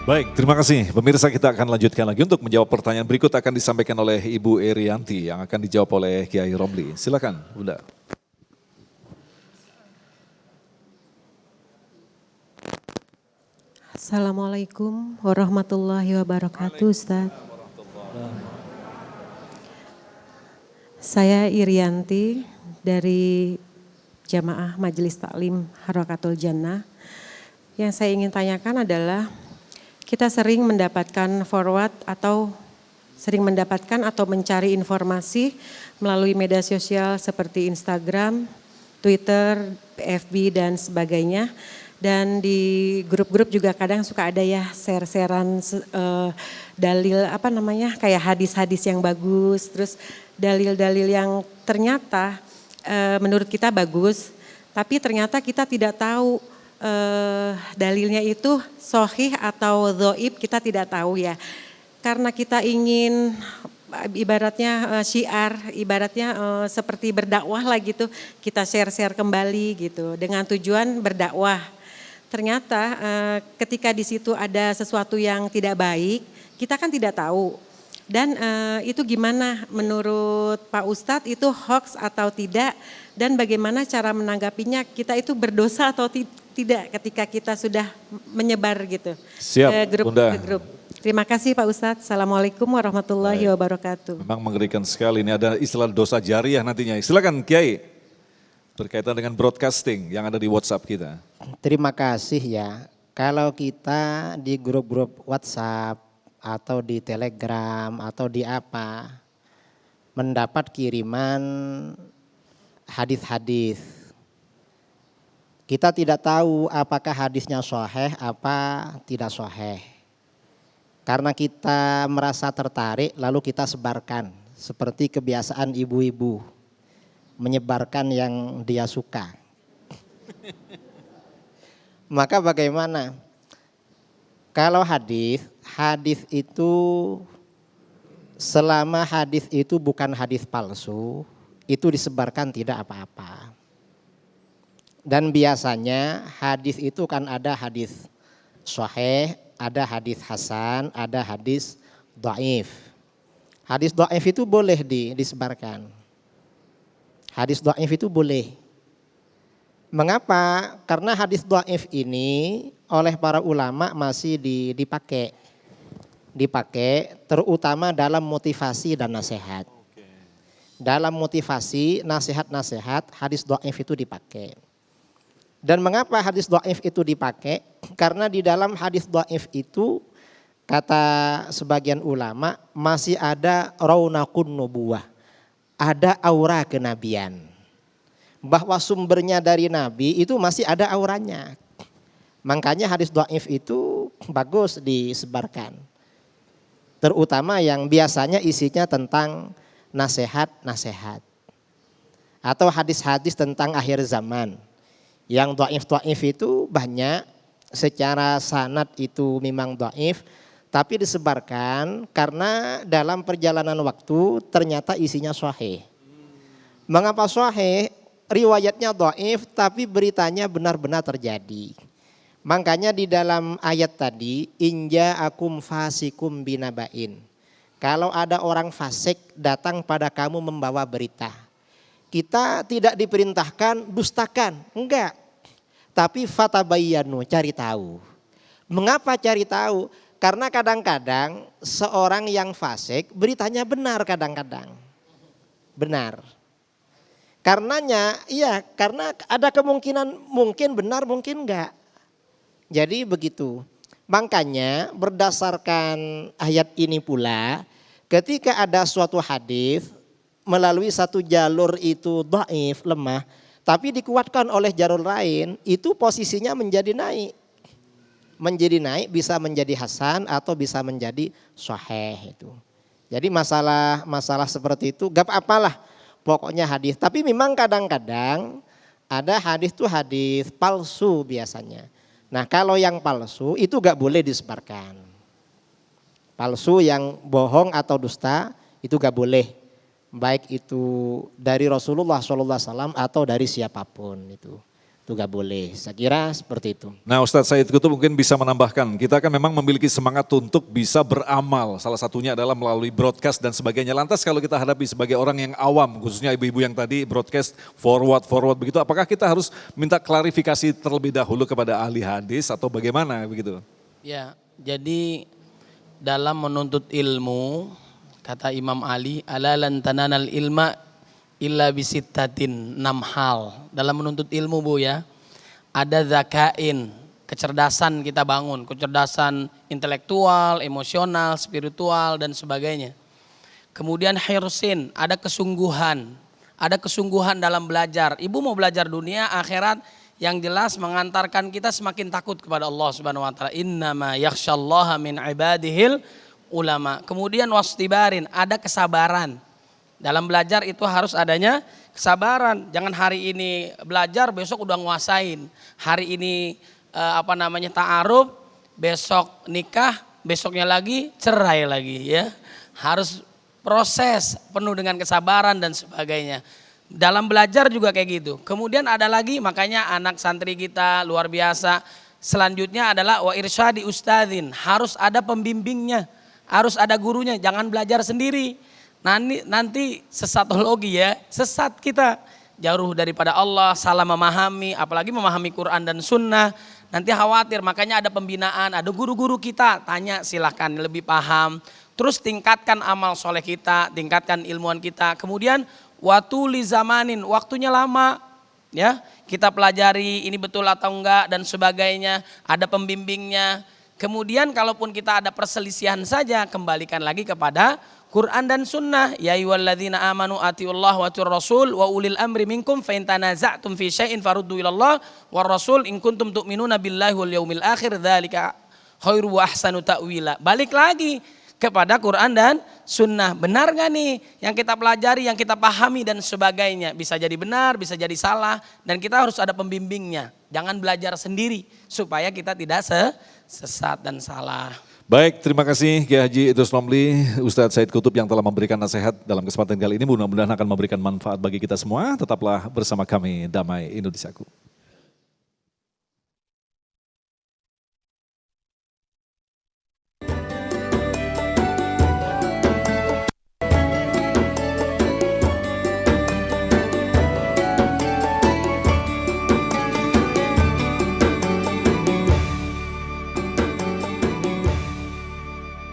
Baik, terima kasih. Pemirsa, kita akan lanjutkan lagi untuk menjawab pertanyaan berikut akan disampaikan oleh Ibu Erianti yang akan dijawab oleh Kiai Romli. Silakan, Bunda. Assalamualaikum warahmatullahi wabarakatuh, Ustaz. Saya Irianti dari Jamaah Majelis Taklim Harakatul Jannah. Yang saya ingin tanyakan adalah kita sering mendapatkan forward atau sering mendapatkan atau mencari informasi melalui media sosial seperti Instagram, Twitter, FB dan sebagainya. Dan di grup-grup juga kadang suka ada ya share-sharean dalil kayak hadis-hadis yang bagus, terus dalil-dalil yang ternyata menurut kita bagus, tapi ternyata kita tidak tahu dalilnya itu sahih atau dhaif, kita tidak tahu ya. Karena kita ingin ibaratnya syiar, ibaratnya seperti berdakwah lah gitu, kita share-share kembali gitu dengan tujuan berdakwah. Ternyata ketika di situ ada sesuatu yang tidak baik, kita kan tidak tahu. Dan itu gimana menurut Pak Ustadz, itu hoax atau tidak, dan bagaimana cara menanggapinya, kita itu berdosa atau tidak ketika kita sudah menyebar gitu. Siap, ke Bunda. grup. Terima kasih Pak Ustadz. Assalamualaikum warahmatullahi wabarakatuh. Memang mengerikan sekali, ini ada istilah dosa jariah nantinya. Silakan Kiai, berkaitan dengan broadcasting yang ada di WhatsApp kita. Terima kasih ya. Kalau kita di grup-grup WhatsApp atau di Telegram atau di apa mendapat kiriman hadis-hadis, kita tidak tahu apakah hadisnya sahih apa tidak sahih. Karena kita merasa tertarik lalu kita sebarkan seperti kebiasaan ibu-ibu menyebarkan yang dia suka. Maka bagaimana? Kalau hadis itu selama hadis itu bukan hadis palsu, itu disebarkan tidak apa-apa. Dan biasanya hadis itu kan ada hadis sahih, ada hadis hasan, ada hadis dhaif. Hadis dhaif itu boleh disebarkan. Hadis dhaif itu boleh. Mengapa? Karena hadis dhaif ini oleh para ulama masih dipakai. Dipakai terutama dalam motivasi dan nasihat. Dalam motivasi, nasihat-nasihat, hadis dhaif itu dipakai. Dan mengapa hadis dhaif itu dipakai? Karena di dalam hadis dhaif itu kata sebagian ulama masih ada raunaqun nubuwah. Ada aura kenabian. Bahwa sumbernya dari Nabi itu masih ada auranya. Makanya hadis dhaif itu bagus disebarkan. Terutama yang biasanya isinya tentang nasihat-nasihat. Atau hadis-hadis tentang akhir zaman. Yang dhaif-dhaif itu banyak, secara sanad itu memang dhaif, tapi disebarkan karena dalam perjalanan waktu ternyata isinya sahih. Mengapa sahih? Riwayatnya dhaif tapi beritanya benar-benar terjadi. Makanya di dalam ayat tadi, inja akum fasikum binabain. Kalau ada orang fasik datang pada kamu membawa berita. Kita tidak diperintahkan dustakan, enggak. Tapi fatabayyanu, cari tahu. Mengapa cari tahu? Karena kadang-kadang seorang yang fasik beritanya benar kadang-kadang. Benar. Karenanya, iya, karena ada kemungkinan mungkin benar, mungkin enggak. Jadi begitu. Makanya berdasarkan ayat ini pula, ketika ada suatu hadis melalui satu jalur itu dhaif, lemah, tapi dikuatkan oleh jalur lain, itu posisinya menjadi naik. Menjadi naik bisa menjadi hasan atau bisa menjadi sahih itu. Jadi masalah seperti itu gak apa-apalah. Pokoknya hadis, tapi memang kadang-kadang ada hadis tuh hadis palsu biasanya. Nah kalau yang palsu itu gak boleh disebarkan. Palsu yang bohong atau dusta itu gak boleh. Baik itu dari Rasulullah SAW atau dari siapapun itu. itu gak boleh. Saya kira seperti itu. Nah Ustadz Said Kutub mungkin bisa menambahkan, kita kan memang memiliki semangat untuk bisa beramal. Salah satunya adalah melalui broadcast dan sebagainya. Lantas kalau kita hadapi sebagai orang yang awam, khususnya ibu-ibu yang tadi broadcast forward begitu, apakah kita harus minta klarifikasi terlebih dahulu kepada ahli hadis atau bagaimana begitu? Ya, jadi dalam menuntut ilmu, kata Imam Ali, ala lan tananal ilma illa bisittatin, 6 hal. Dalam menuntut ilmu Bu ya, ada zakain, kecerdasan kita bangun, kecerdasan intelektual, emosional, spiritual dan sebagainya. Kemudian hirsin, ada kesungguhan dalam belajar. Ibu mau belajar dunia, akhirat, yang jelas mengantarkan kita semakin takut kepada Allah Subhanahu wa taala. Innama yakhsyallaha min ibadihil ulama. Kemudian wastibarin, ada kesabaran. Dalam belajar itu harus adanya kesabaran. Jangan hari ini belajar, besok udah nguasain. Hari ini ta'aruf, besok nikah, besoknya lagi cerai lagi ya. Harus proses penuh dengan kesabaran dan sebagainya. Dalam belajar juga kayak gitu. Kemudian ada lagi, makanya anak santri kita luar biasa. Selanjutnya adalah wa irsyadi ustadzin, harus ada pembimbingnya, harus ada gurunya, jangan belajar sendiri. Nanti sesatologi ya, sesat kita, jauh daripada Allah, salah memahami, apalagi memahami Quran dan Sunnah, nanti khawatir. Makanya ada pembinaan, ada guru-guru kita, tanya silahkan lebih paham. Terus tingkatkan amal soleh kita, tingkatkan ilmuwan kita. Kemudian watuli zamanin, waktunya lama ya, kita pelajari ini betul atau enggak dan sebagainya, ada pembimbingnya. Kemudian kalaupun kita ada perselisihan saja, kembalikan lagi kepada Quran dan Sunnah. Ya ayyuhalladzina amanu atiullah wa atiur rasul wa ulil amri minkum fa in tanaza'tum fi syai'in faruddu ilallah war rasul in kuntum tu'minuna billahi wal yaumil akhir dzalika khairu wa ahsanu ta'wila. Balik lagi kepada Quran dan Sunnah. Benar gak nih yang kita pelajari, yang kita pahami dan sebagainya. Bisa jadi benar, bisa jadi salah. Dan kita harus ada pembimbingnya. Jangan belajar sendiri supaya kita tidak sesat dan salah. Baik, terima kasih Kiai Haji Idrus Romli, Ustadz Said Kutub yang telah memberikan nasihat dalam kesempatan kali ini. Mudah-mudahan akan memberikan manfaat bagi kita semua. Tetaplah bersama kami, Damai Indonesiaku.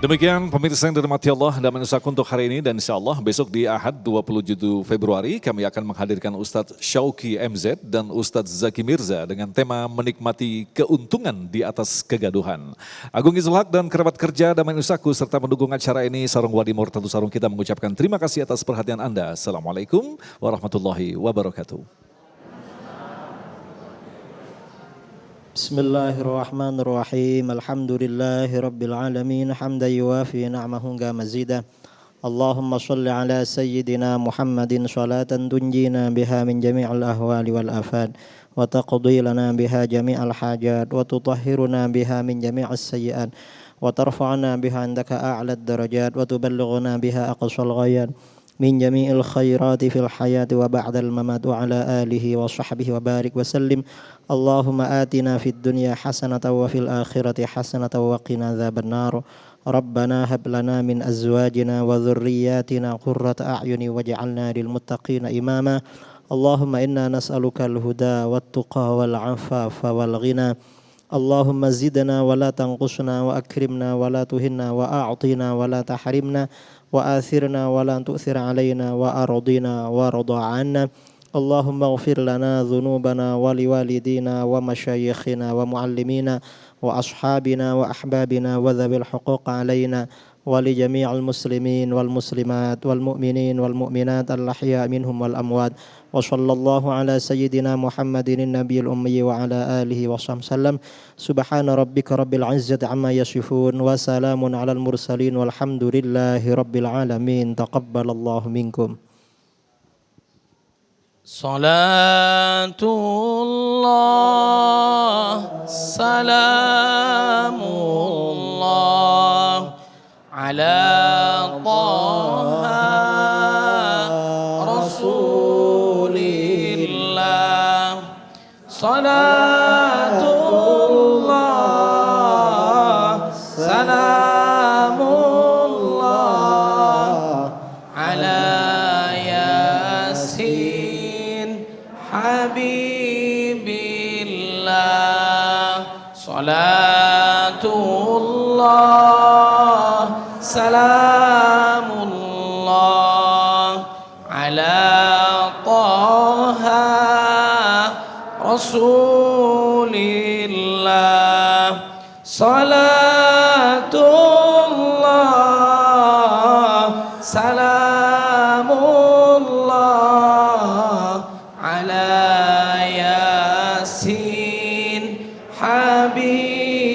Demikian pemirsa yang dirahmati Allah dan menusaku untuk hari ini, dan insya Allah besok di Ahad 27 Februari kami akan menghadirkan Ustadz Syauki MZ dan Ustadz Zaki Mirza dengan tema menikmati keuntungan di atas kegaduhan. Agung Izul Haq dan kerabat kerja Damai Nusaku serta mendukung acara ini Sarung Wadi Murtadu Sarung kita mengucapkan terima kasih atas perhatian Anda. Assalamualaikum warahmatullahi wabarakatuh. Bismillahirrahmanirrahim. Alhamdulillahi rabbil alamin. Hamdan yuwafi na'mahu mazida. Allahumma salli ala sayyidina Muhammadin salatan tunjina biha min jami'il ahwali wal afad wa taqdi lana biha jami'al hajat wa tutahhiruna biha min jami'is sayyi'at wa tarfa'na biha indaka a'lad darajat wa tuballighuna biha aqsal ghayat min jami'il khairati fil hayati wa ba'dal mamat wa ala alihi wa sahbihi wa barik wa sallim. Allahumma atina fid dunya hasanatan wa fil akhirati hasanatan wa qina adzabannar. Rabbana hab lana min azwajina wa dhurriyyatina qurrata a'yuni waj'alna lil muttaqina imama. Allahumma inna nas'aluka al-huda wat tuqa wal 'afafa wal ghina. Allahumma zidna wa la tanqusna wa akrimna wa la tuhinna wa a'tina wa la tahrimna wa athirna wa la tu'thir alaina wa ardina wa rida 'anna. Allahumma ighfir lana dhunubana wa liwalidina wa masyayikhina wa muallimina wa ashabina wa ahbabina wa dhabil huquq alaina wa li jami'il muslimin wal muslimat wal mu'minin wal mu'minat al-ahya minhum wal amwat. Wa sallallahu ala sayyidina Muhammadin nabiyil ummi wa ala alihi wa sallam. Subhana rabbika rabbil izzati amma yasifun wa salamun alal mursalin walhamdulillahi rabbil alamin. Taqabbalallahu minkum. Salatullah salamullah ala taha rasulillah. Salat habibillah. Salatullah salamullah ala taha rasul